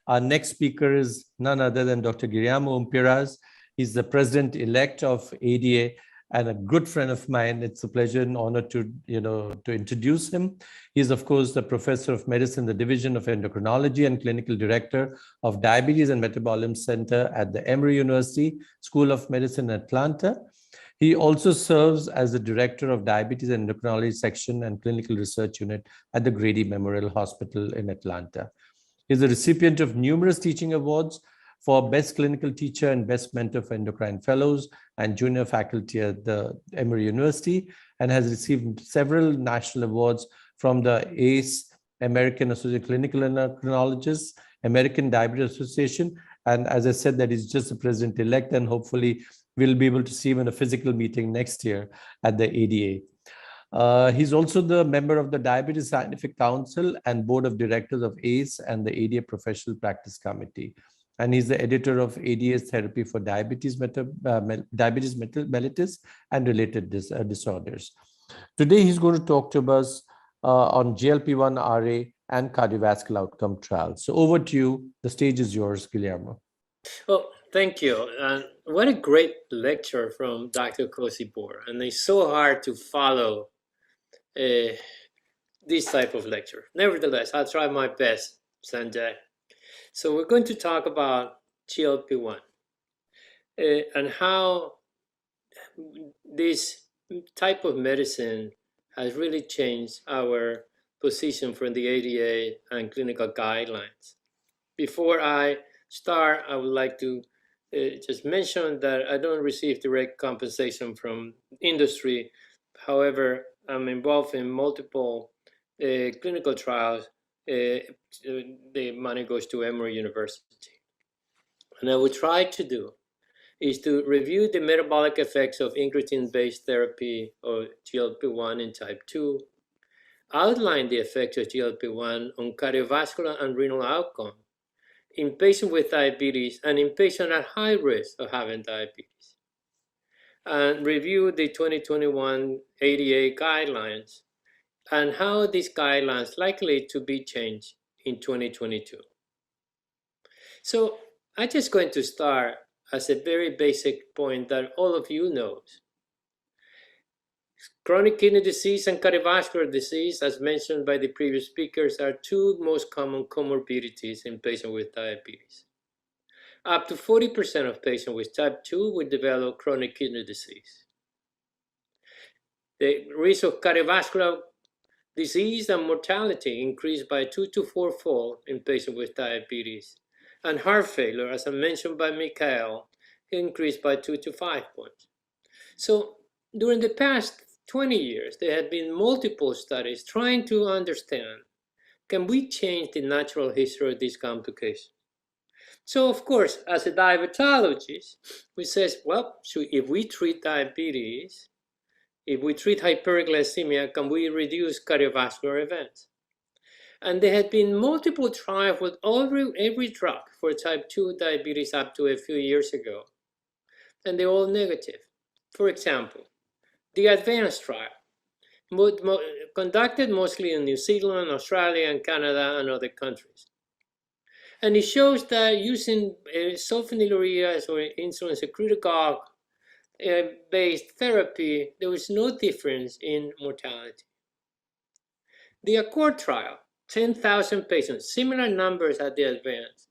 Our next speaker is none other than Dr. Guillermo Umpiras. He's the president-elect of ADA and a good friend of mine. It's a pleasure and honor to introduce him. He's, of course, the professor of medicine, the Division of Endocrinology, and clinical director of Diabetes and Metabolism Center at the Emory University School of Medicine in Atlanta. He also serves as the director of Diabetes and Endocrinology Section and Clinical Research Unit at the Grady Memorial Hospital in Atlanta. He's a recipient of numerous teaching awards for Best Clinical Teacher and Best Mentor for Endocrine Fellows and Junior Faculty at the Emory University, and has received several national awards from the ACE, American Association of Clinical Endocrinologists, American Diabetes Association, and as I said, that he's just the president-elect, and hopefully we'll be able to see him in a physical meeting next year at the ADA. He's also the member of the Diabetes Scientific Council and Board of Directors of ACE and the ADA Professional Practice Committee. And he's the editor of ADA's Therapy for Diabetes mellitus and related disorders. Today, he's going to talk to us on GLP-1-RA and cardiovascular outcome trials. So over to you. The stage is yours, Guillermo. Well, thank you. What a great lecture from Dr. Kosibor. And it's so hard to follow this type of lecture. Nevertheless, I'll try my best, Sanjay. So we're going to talk about GLP-1 and how this type of medicine has really changed our position from the ADA and clinical guidelines. Before I start, I would like to just mention that I don't receive direct compensation from industry. However, I'm involved in multiple clinical trials. The money goes to Emory University. And I would try to do is to review the metabolic effects of incretin-based therapy or GLP-1 in type 2, outline the effects of GLP-1 on cardiovascular and renal outcome in patients with diabetes and in patients at high risk of having diabetes, and review the 2021 ADA guidelines and how these guidelines likely to be changed in 2022. So I'm just going to start as a very basic point that all of you know. Chronic kidney disease and cardiovascular disease, as mentioned by the previous speakers, are two most common comorbidities in patients with diabetes. Up to 40% of patients with type 2 will develop chronic kidney disease. The risk of cardiovascular disease and mortality increased by 2 to 4-fold in patients with diabetes. And heart failure, as I mentioned by Mikhail, increased by 2 to 5 points. So during the past 20 years, there have been multiple studies trying to understand, can we change the natural history of these complications? So of course, as a diabetologist, we say, well, if we treat diabetes, if we treat hyperglycemia, can we reduce cardiovascular events? And there had been multiple trials with every drug for type 2 diabetes up to a few years ago, and they're all negative. For example, the ADVANCE trial, conducted mostly in New Zealand, Australia, and Canada, and other countries. And it shows that using sulfonylureas or insulin secretagogue based therapy, there was no difference in mortality. The ACCORD trial, 10,000 patients, similar numbers at the ADVANCE,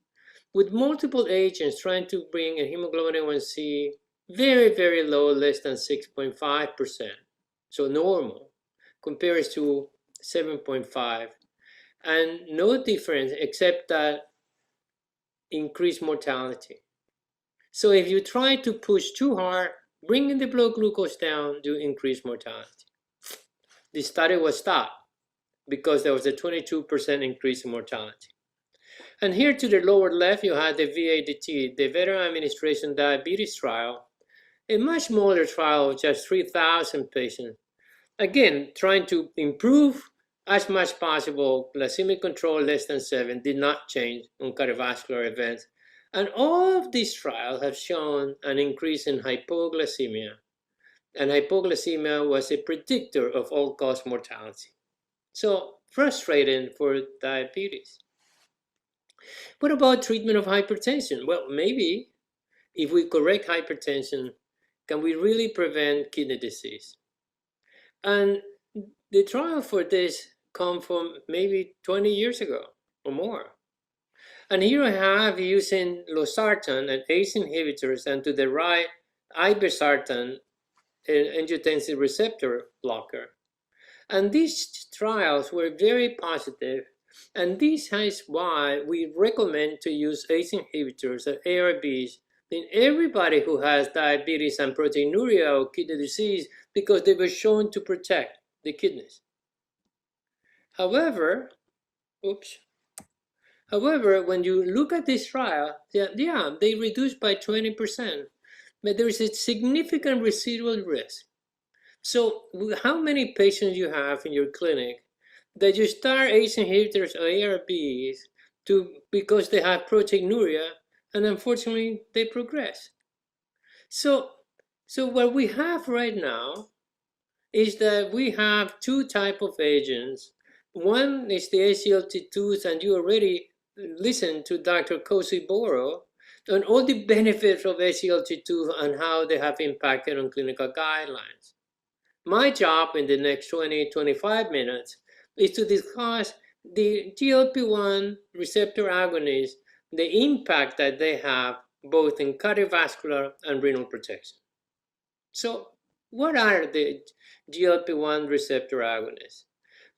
with multiple agents trying to bring a hemoglobin A1c very, very low, less than 6.5%, so normal, compares to 7.5, and no difference except that increased mortality. So if you try to push too hard, bringing the blood glucose down, you increase mortality. The study was stopped because there was a 22% increase in mortality. And here to the lower left, you had the VADT, the Veteran Administration Diabetes Trial, a much smaller trial of just 3,000 patients. Again, trying to improve as much as possible glycemic control less than 7, did not change on cardiovascular events. And all of these trials have shown an increase in hypoglycemia. And hypoglycemia was a predictor of all-cause mortality. So frustrating for diabetes. What about treatment of hypertension? Well, maybe if we correct hypertension, can we really prevent kidney disease? And the trial for this come from maybe 20 years ago or more. And here I have using losartan and ACE inhibitors, and to the right, irbesartan, an angiotensin receptor blocker. And these trials were very positive, and this is why we recommend to use ACE inhibitors and ARBs in everybody who has diabetes and proteinuria or kidney disease, because they were shown to protect the kidneys. However, when you look at this trial, they reduced by 20%, but there is a significant residual risk. So how many patients you have in your clinic that you start ACE inhibitors or ARBs because they have proteinuria, and unfortunately they progress? So what we have right now is that we have two types of agents. One is the SGLT2s, and you already listened to Dr. Cosi-Boro on all the benefits of SGLT2 and how they have impacted on clinical guidelines. My job in the next 20-25 minutes is to discuss the GLP-1 receptor agonists, the impact that they have both in cardiovascular and renal protection. So what are the GLP-1 receptor agonists?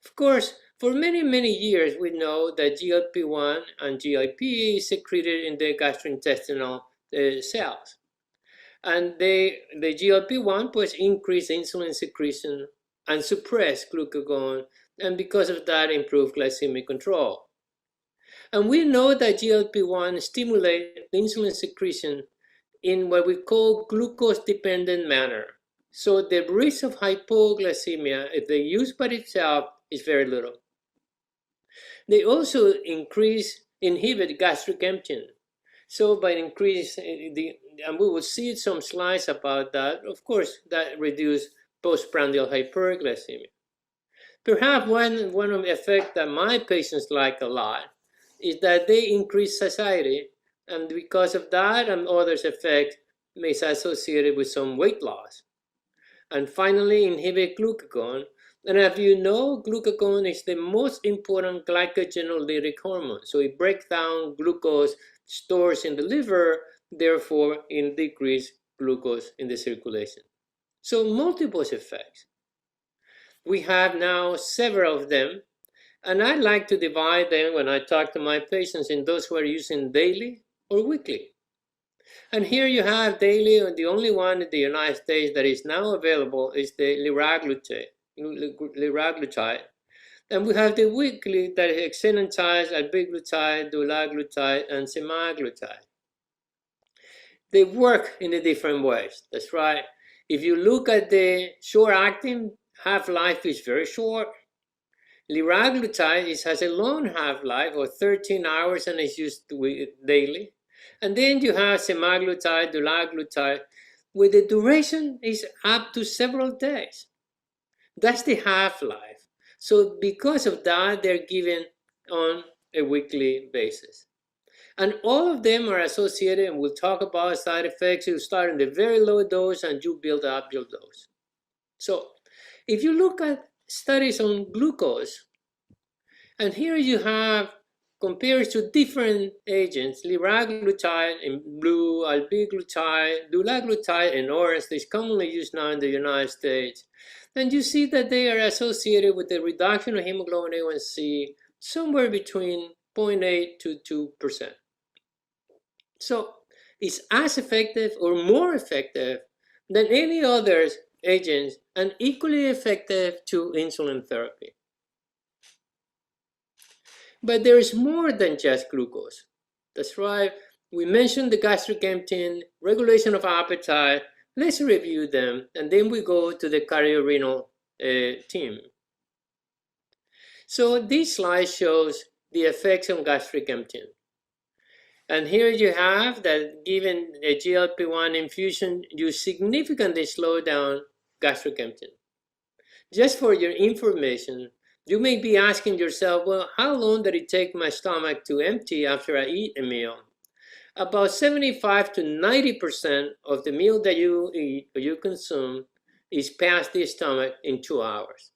Of course, for many, many years, we know that GLP-1 and GIP is secreted in the gastrointestinal cells. And the GLP-1 was increase insulin secretion and suppress glucagon, and because of that, improve glycemic control. And we know that GLP-1 stimulate insulin secretion in what we call glucose-dependent manner. So the risk of hypoglycemia, if they use by itself, is very little. They also inhibit gastric emptying. So by increasing and we will see some slides about that, of course, that reduce postprandial hyperglycemia. Perhaps one of the effects that my patients like a lot is that they increase satiety, and because of that and others effects may be associated with some weight loss. And finally, inhibit glucagon. And as you know, glucagon is the most important glycogenolytic hormone. So it breaks down glucose stores in the liver, therefore it decreases glucose in the circulation. So multiple effects. We have now several of them, and I like to divide them when I talk to my patients in those who are using daily or weekly. And here you have daily, and the only one in the United States that is now available is the Liraglutide. And we have the weekly that is exenatide, albiglutide, dulaglutide, and semaglutide. They work in the different ways. That's right. If you look at the short-acting, half-life is very short. Liraglutide has a long half-life of 13 hours and is used daily. And then you have semaglutide, dulaglutide, where the duration is up to several days. That's the half-life. So because of that, they're given on a weekly basis. And all of them are associated, and we'll talk about side effects. You start in the very low dose and you build up your dose. So if you look at studies on glucose, and here you have compared to different agents, liraglutide in blue, albiglutide, dulaglutide in orange, is commonly used now in the United States. And you see that they are associated with a reduction of hemoglobin A1C somewhere between 0.8 to 2%. So it's as effective or more effective than any other agents, and equally effective to insulin therapy. But there is more than just glucose. That's right. We mentioned the gastric emptying, regulation of appetite. Let's review them, and then we go to the cardiorenal team. So this slide shows the effects on gastric emptying. And here you have that given a GLP-1 infusion, you significantly slow down gastric emptying. Just for your information, You may be asking yourself, well, how long did it take my stomach to empty after I eat a meal? About 75 to 90% of the meal that you eat or you consume is past the stomach in 2 hours.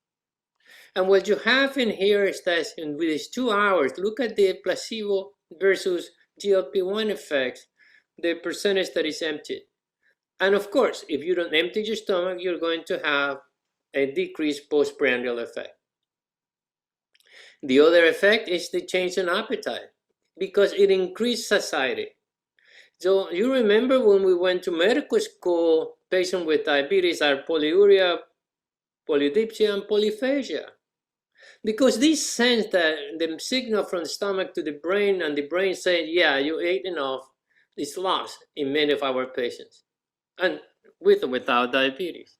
And what you have in here is that with these 2 hours, look at the placebo versus GLP-1 effects, the percentage that is emptied. And of course, if you don't empty your stomach, you're going to have a decreased postprandial effect. The other effect is the change in appetite because it increased satiety. So you remember when we went to medical school, patients with diabetes are polyuria, polydipsia, and polyphagia. Because this sense that the signal from the stomach to the brain and the brain saying, yeah, you ate enough, is lost in many of our patients, and with or without diabetes.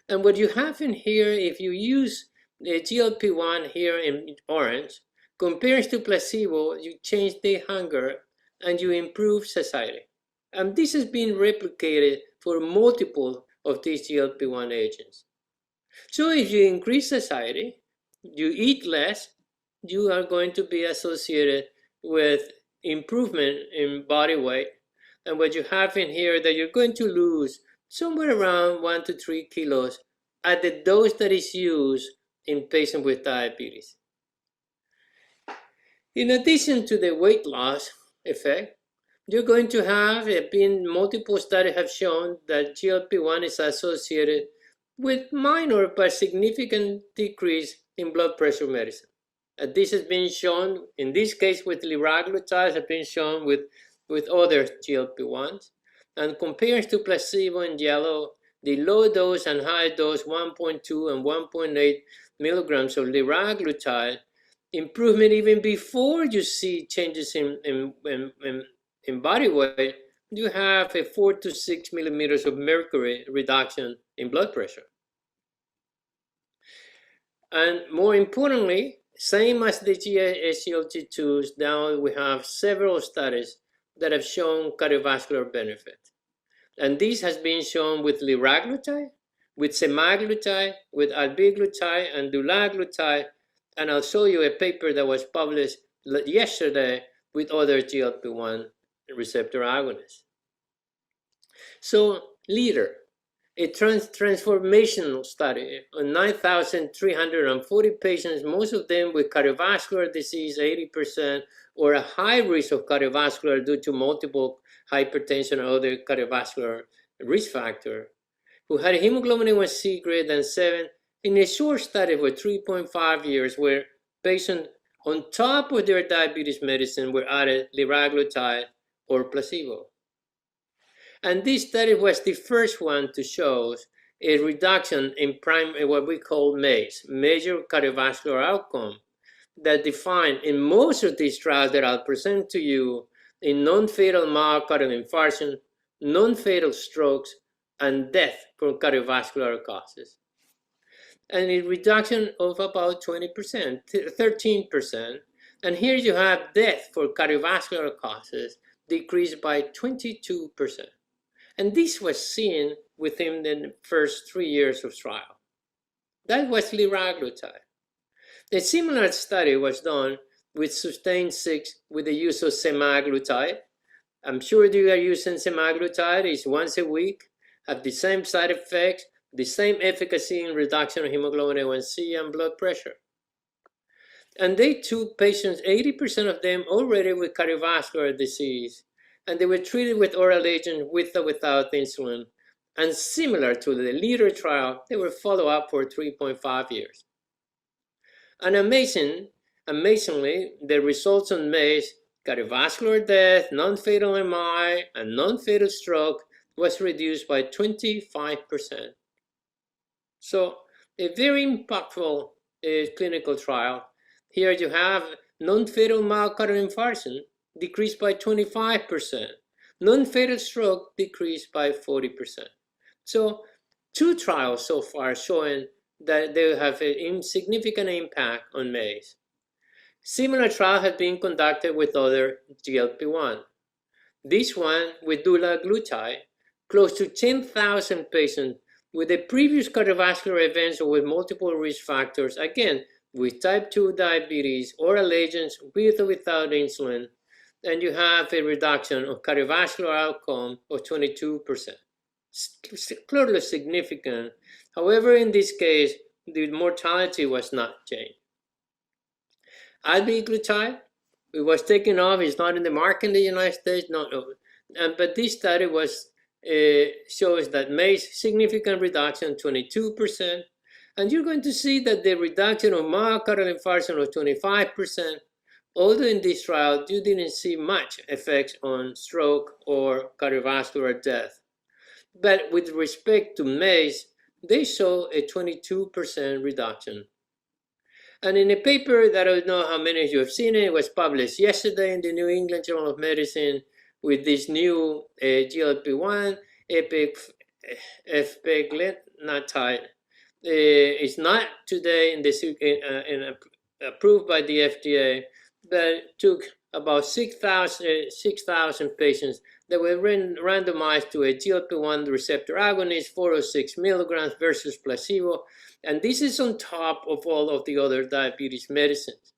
And what you have in here, if you use the GLP-1 here in orange, compares to placebo, you change the hunger and you improve satiety. And this has been replicated for multiple of these GLP-1 agents. So if you increase satiety, you eat less, you are going to be associated with improvement in body weight. And what you have in here that you're going to lose somewhere around 1 to 3 kilos at the dose that is used in patients with diabetes. In addition to the weight loss effect, you're going to have, multiple studies have shown that GLP-1 is associated with minor but significant decrease in blood pressure medicine. And this has been shown, in this case with liraglutide, has been shown with other GLP-1s, and compares to placebo in yellow, the low dose and high dose 1.2 and 1.8 milligrams of liraglutide, improvement even before you see changes in body weight, you have a 4 to 6 millimeters of mercury reduction in blood pressure. And more importantly, same as the SGLT2s, now we have several studies that have shown cardiovascular benefit. And this has been shown with liraglutide, with semaglutide, with albiglutide, and dulaglutide. And I'll show you a paper that was published yesterday with other GLP-1 receptor agonists. So, LEADER, a transformational study on 9,340 patients, most of them with cardiovascular disease, 80%, or a high risk of cardiovascular due to multiple hypertension or other cardiovascular risk factor, who had a hemoglobin A1C greater than 7 in a short study for 3.5 years, where patients on top of their diabetes medicine were added liraglutide or placebo. And this study was the first one to show a reduction in what we call MACE, major cardiovascular outcome, that defined in most of these trials that I'll present to you in non-fatal myocardial infarction, non-fatal strokes, and death from cardiovascular causes. And a reduction of about 20%, 13%. And here you have death for cardiovascular causes decreased by 22%. And this was seen within the first 3 years of trial. That was liraglutide. A similar study was done with SUSTAIN 6 with the use of semaglutide. I'm sure you are using semaglutide. It's once a week, have the same side effects, the same efficacy in reduction of hemoglobin A1C and blood pressure. And they took patients, 80% of them already with cardiovascular disease, and they were treated with oral agent with or without insulin. And similar to the LEADER trial, they were followed up for 3.5 years. And amazingly, the results on MACE, cardiovascular death, non-fatal MI, and non-fatal stroke was reduced by 25%. So a very impactful clinical trial. Here you have non-fatal myocardial infarction decreased by 25%. Non-fatal stroke decreased by 40%. So 2 trials so far showing that they have a significant impact on MACE. Similar trial has been conducted with other GLP-1. This one with dulaglutide, close to 10,000 patients with the previous cardiovascular events or with multiple risk factors, again, with type 2 diabetes, oral agents with or without insulin, and you have a reduction of cardiovascular outcome of 22%. Clearly significant. However, in this case, the mortality was not changed. Liraglutide, it was taken off. It's not in the market in the United States. But this study shows that MACE significant reduction, 22%, and you're going to see that the reduction of myocardial infarction of 25%. Although in this trial you didn't see much effects on stroke or cardiovascular death, but with respect to MACE, they show a 22% reduction. And in a paper that I don't know how many of you have seen it was published yesterday in the New England Journal of Medicine with this new GLP-1 epiglyptide. It's not today approved by the FDA, but took about 6,000 patients that were randomized to a GLP-1 receptor agonist, 406 milligrams versus placebo. And this is on top of all of the other diabetes medicines.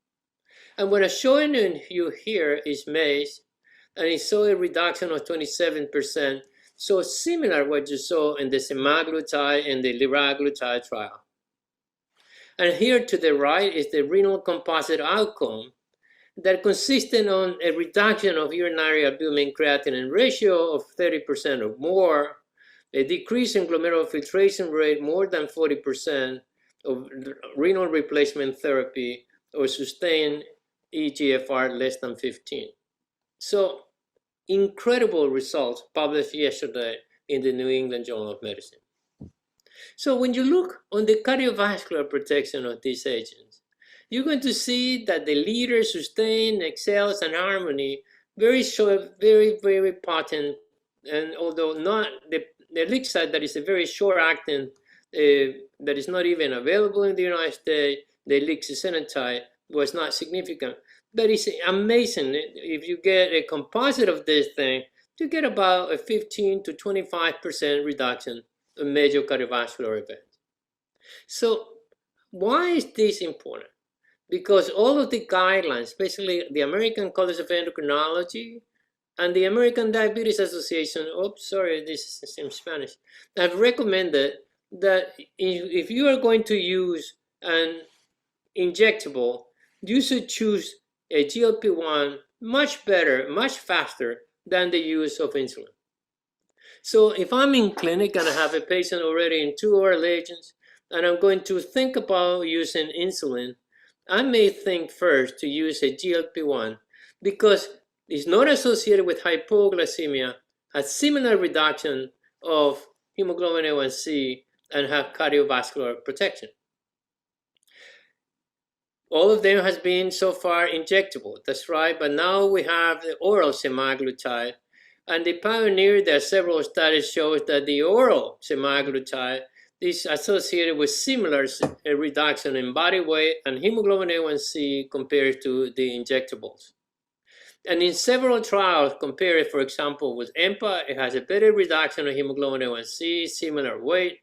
And what I'm showing you here is MACE, and it saw a reduction of 27%, so similar to what you saw in the semaglutide and the liraglutide trial. And here to the right is the renal composite outcome that consisted on a reduction of urinary albumin creatinine ratio of 30% or more, a decrease in glomerular filtration rate more than 40%, of renal replacement therapy, or sustained eGFR less than 15. So incredible results published yesterday in the New England Journal of Medicine. So when you look on the cardiovascular protection of these agents, you're going to see that the leader, Sustain, Excels, and Harmony, very short, very, very potent, and although not the elixir that is a very short-acting, that is not even available in the United States, the lixisenatide was not significant. But it's amazing. If you get a composite of this thing, you get about a 15 to 25% reduction in major cardiovascular events. So why is this important? Because all of the guidelines, especially the American College of Endocrinology and the American Diabetes Association, this is in Spanish, have recommended that if you are going to use an injectable, you should choose a GLP-1 much better, much faster than the use of insulin. So if I'm in clinic and I have a patient already in 2 oral agents, and I'm going to think about using insulin, I may think first to use a GLP-1 because it's not associated with hypoglycemia, has similar reduction of hemoglobin A1C, and have cardiovascular protection. All of them has been so far injectable, that's right, but now we have the oral semaglutide, and the pioneer, there are several studies shows that the oral semaglutide is associated with similar reduction in body weight and hemoglobin A1C compared to the injectables. And in several trials compared, for example, with EMPA, it has a better reduction of hemoglobin A1C, similar weight.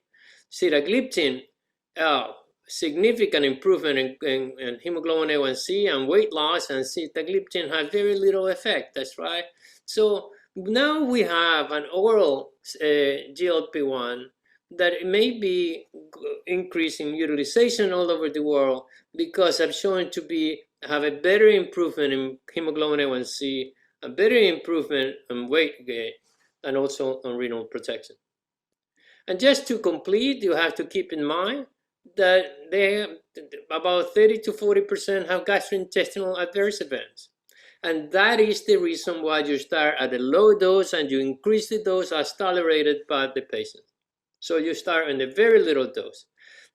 Sitagliptin, significant improvement in hemoglobin A1C and weight loss, and sitagliptin has very little effect, that's right. So now we have an oral GLP-1 that may be increasing utilization all over the world because I've shown to have a better improvement in hemoglobin A1C, a better improvement in weight gain, and also on renal protection. And just to complete, you have to keep in mind that about 30 to 40% have gastrointestinal adverse events. And that is the reason why you start at a low dose and you increase the dose as tolerated by the patient. So you start in a very little dose.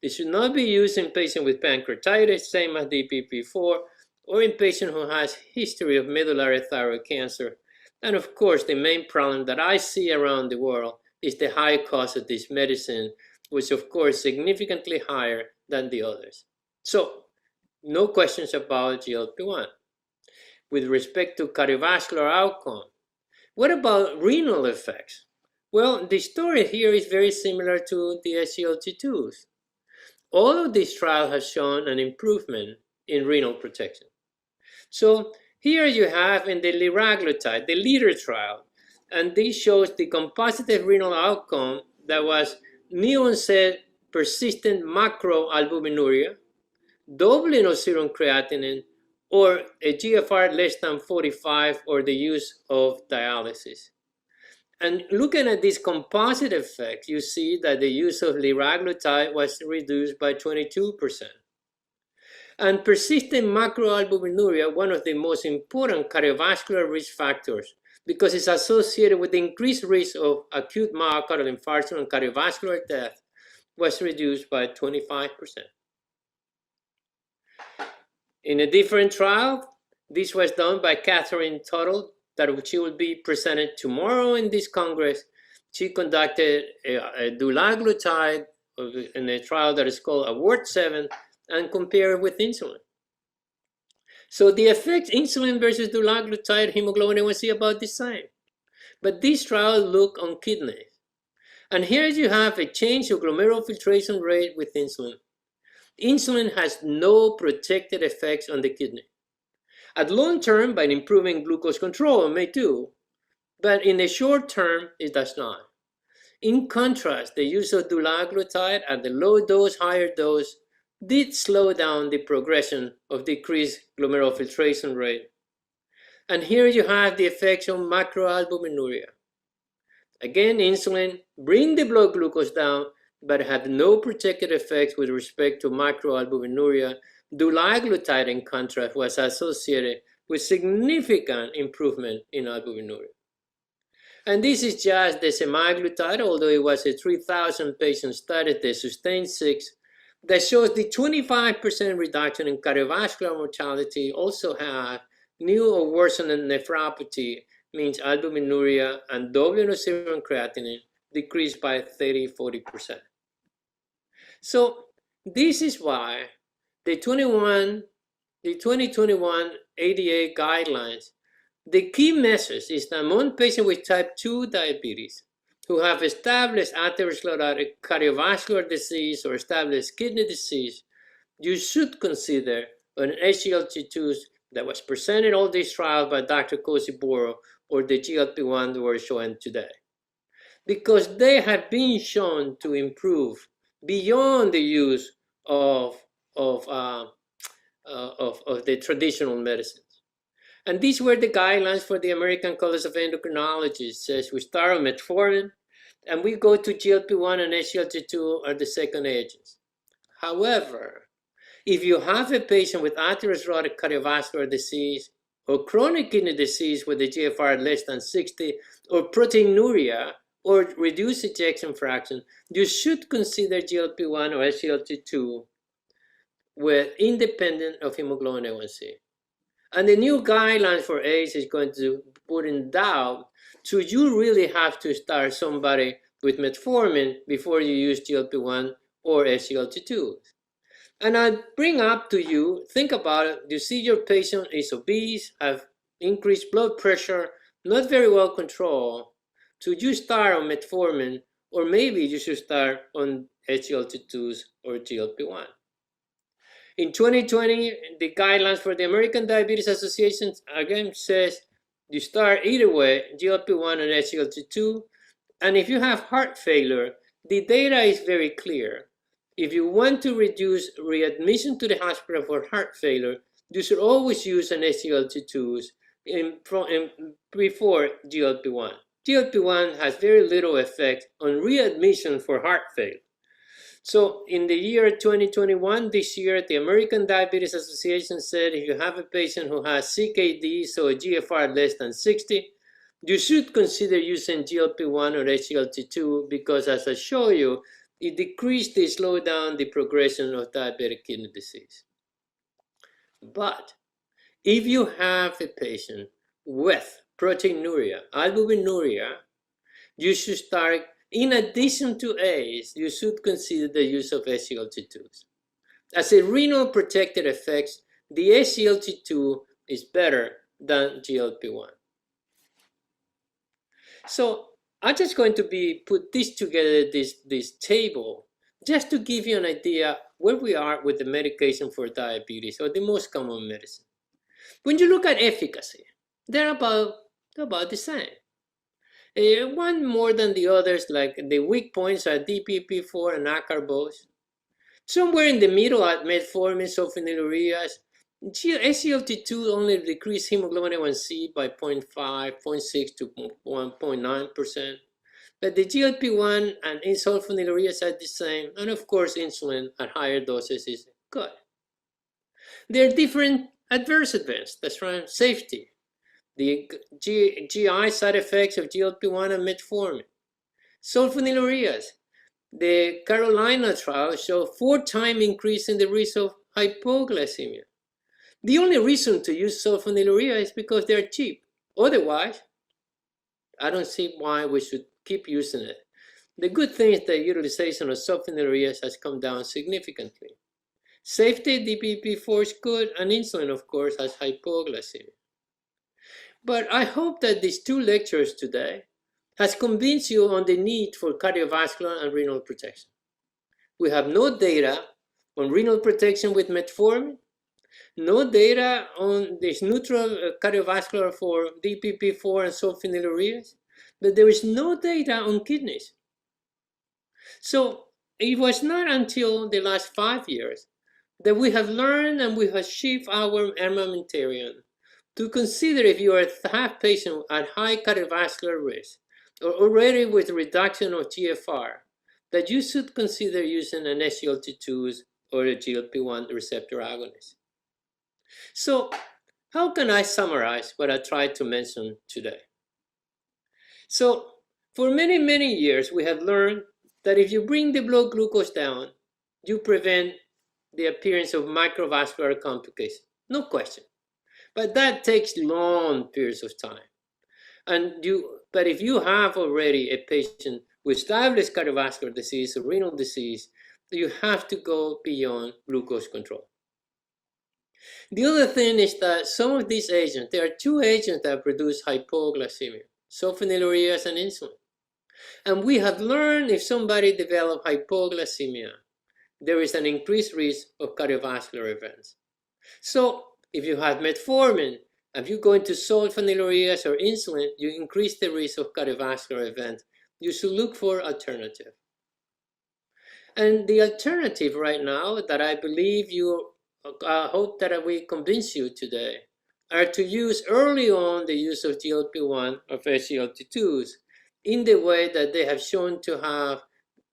It should not be used in patients with pancreatitis, same as DPP-4, or in patients who has history of medullary thyroid cancer. And of course, the main problem that I see around the world is the high cost of this medicine, which of course is significantly higher than the others. So, no questions about GLP-1. With respect to cardiovascular outcome, what about renal effects? Well, the story here is very similar to the SGLT2s. all of these trials have shown an improvement in renal protection. So here you have in the Liraglutide, the LEADER trial, and this shows the composite renal outcome that was new-onset persistent macroalbuminuria, doubling of serum creatinine, or a GFR less than 45, or the use of dialysis. And looking at these composite effects, you see that the use of liraglutide was reduced by 22%. And persistent macroalbuminuria, one of the most important cardiovascular risk factors, because it's associated with increased risk of acute myocardial infarction and cardiovascular death, was reduced by 25%. In a different trial, this was done by Catherine Tuttle, that she will be presented tomorrow in this Congress. She conducted a Dulaglutide in a trial that is called AWARD 7 and compared with insulin. So the effects insulin versus Dulaglutide, hemoglobin A1C about the same. But this trial look on kidneys. And here you have a change of glomerular filtration rate with insulin. Insulin has no protected effects on the kidney. At long term, by improving glucose control, it may do, but in the short term, it does not. In contrast, the use of Dulaglutide at the low dose, higher dose, did slow down the progression of decreased glomerular filtration rate. And here you have the effects on macroalbuminuria. Again, insulin bring the blood glucose down, but had no protected effects with respect to macroalbuminuria. Dulaglutide, in contrast, was associated with significant improvement in albuminuria. And this is just the semaglutide, although it was a 3,000 patient study, the SUSTAIN 6, that shows the 25% reduction in cardiovascular mortality. Also have new or worsened nephropathy, means albuminuria, and doubling of serum creatinine decreased by 30–40%. So this is why the 2021 ADA guidelines, the key message is that among patients with type 2 diabetes who have established atherosclerotic cardiovascular disease or established kidney disease, you should consider an SGLT2 that was presented in all these trials by Dr. Cosiboro, or the GLP-1 that we're showing today, because they have been shown to improve beyond the use of the traditional medicines. And these were the guidelines for the American College of Endocrinology. It says we start on metformin, and we go to GLP-1 and SGLT2 are the second agents. However, if you have a patient with atherosclerotic cardiovascular disease or chronic kidney disease with a GFR less than 60 or proteinuria or reduced ejection fraction, you should consider GLP-1 or SGLT2 with independent of hemoglobin A1C. And the new guidelines for AIDS is going to put in doubt, so you really have to start somebody with metformin before you use GLP-1 or SGLT2. And I bring up to you, think about it, you see your patient is obese, have increased blood pressure, not very well controlled, so you start on metformin, or maybe you should start on SGLT2s or GLP-1. In 2020, the guidelines for the American Diabetes Association again says you start either way, GLP-1 and SGLT2, and if you have heart failure, the data is very clear. If you want to reduce readmission to the hospital for heart failure, you should always use an SGLT2s before GLP-1. GLP-1 has very little effect on readmission for heart failure. So in the year 2021, this year, the American Diabetes Association said if you have a patient who has CKD, so a GFR less than 60, you should consider using GLP-1 or SGLT2 because, as I show you, it decreased the slow down the progression of diabetic kidney disease. But if you have a patient with proteinuria, albuminuria, you should start, in addition to ACE, you should consider the use of SGLT2s. As a renal protected effects, the SGLT2 is better than GLP-1. So I'm just going to put this together, this table, just to give you an idea where we are with the medication for diabetes, or the most common medicine. When you look at efficacy, they're about the same. One more than the others, like the weak points are DPP-4 and acarbose. Somewhere in the middle at metformin, sulfonylureas. SGLT2 only decreased hemoglobin A1c by 0.5, 0.6 to 1.9%. But the GLP-1 and sulfonylureas are the same, and of course insulin at higher doses is good. There are different adverse events, that's right, safety. The GI side effects of GLP-1 and metformin. Sulfonylureas. The Carolina trial showed 4-time increase in the risk of hypoglycemia. The only reason to use sulfonylurea is because they're cheap. Otherwise, I don't see why we should keep using it. The good thing is that utilization of sulfonylureas has come down significantly. Safety, DPP-4 is good, and insulin, of course, has hypoglycemia. But I hope that these 2 lectures today has convinced you on the need for cardiovascular and renal protection. We have no data on renal protection with metformin, no data on this neutral cardiovascular for DPP-4 and sulfonylureas, but there is no data on kidneys. So it was not until the last 5 years that we have learned and we have shifted our armamentarium to consider if you have patients at high cardiovascular risk or already with reduction of GFR, that you should consider using an SGLT2 or a GLP-1 receptor agonist. So how can I summarize what I tried to mention today? So for many, many years, we have learned that if you bring the blood glucose down, you prevent the appearance of macrovascular complications. No question. But that takes long periods of time. But if you have already a patient with established cardiovascular disease or renal disease, you have to go beyond glucose control. The other thing is that some of these agents, there are 2 agents that produce hypoglycemia, sulfonylureas and insulin. And we have learned if somebody develops hypoglycemia, there is an increased risk of cardiovascular events. So if you have metformin, if you go into sulfonylureas or insulin, you increase the risk of cardiovascular events. You should look for alternative. And the alternative right now that I believe hope that we convince you today are to use early on the use of GLP-1 or SGLT2s in the way that they have shown to have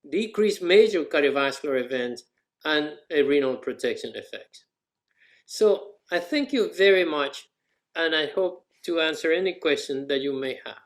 decreased major cardiovascular events and a renal protection effect. So I thank you very much, and I hope to answer any question that you may have.